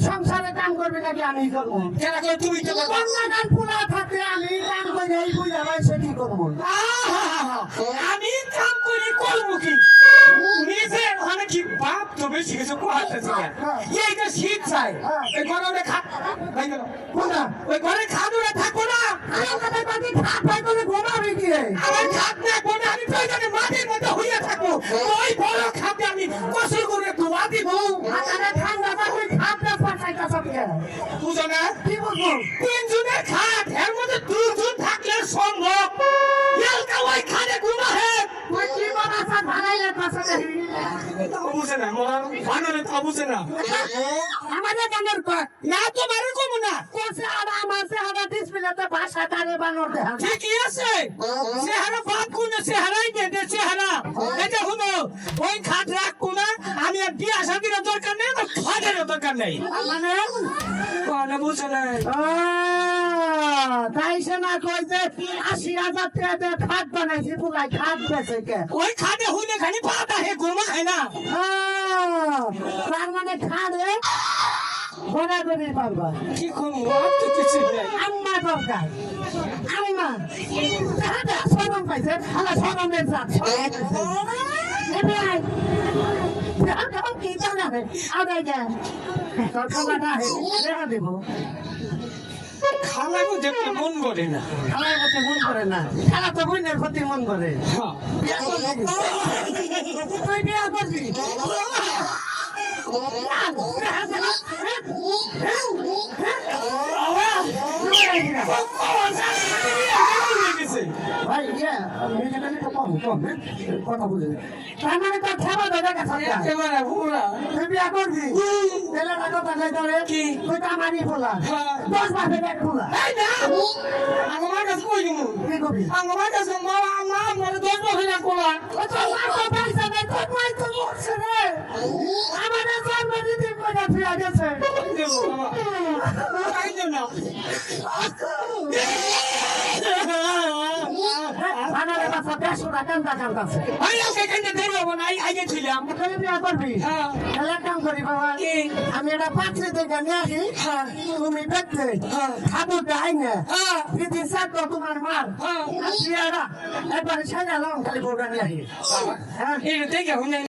সংসারে কাম করবে নাকি আমি করবো? তুমি আমি কাম করি করবো কি নিজে অনেক কি বাপ তো বেশি কিছু এইটা শীত চাই ওই ঘরে ওই ঘরে খাদুরে থাকবো না আমার খাদ না কোনে আমি প্রয়োজনে মাটির মধ্যে হইয়া থাকবো ওই বড় খাদে আমি কসুর করে ধোয়া দিব বুঝো না তিনজনের খাট এর মধ্যে দুজন থাকলে সম্ভব ওই খাটে ঘুমা হে বুঝে না বানালে তা বুঝে না আমাদের বানর না তোমার কম না আমার চেহারা ডিসপ্লেতে ভাষা তারে বানর দেখা ঠিকই আছে চেহারা বাদ কোন চেহারাই দে চেহারা এটা হলো ওই খাট রাখবো না আমি আর বিয়া শাদির দরকার নেই তো খাটের দরকার নেই মানে বুঝে না তাই সে না কই যে ৮০,০০০ টাকা খাট বানাইছি পুরাই খাট বেচে কে ওই খাটে হইলে খালি পাতা হে গোমা খায় না তার মানে খাটে ঘোরা করে পারবা কি করবো আর তো কিছু নাই আম্মা দরকার আম্মা সরম পাইছে আলা সরমের জাত কি জানাবে আদায় যা সরকার না দেখা দেব খালাকে দেখতে মন করে না খালার প্রতি মন করে না খালা তো বোনের প্রতি মন করে তুই বিয়া করবি কথা বুঝে তার মানে তোর খাবার দাদা কাছে তুই বিয়া করবি কথা কি তুই তো আমারই বলা 10 বাপের এক বলা আমার কাছে কই দিব কি করবি আমার কাছে আমার 10 বাপের এক বলা আমাদের জন্ম দিতে পয়সা ফিরে গেছে আমি এটা পাত্রে থেকে নিয়ে আসি তুমি দেখতে খাবো দেয় না দিদি সাত তোমার মার একবারে সাজালাম খালি বউটা নিয়ে আসি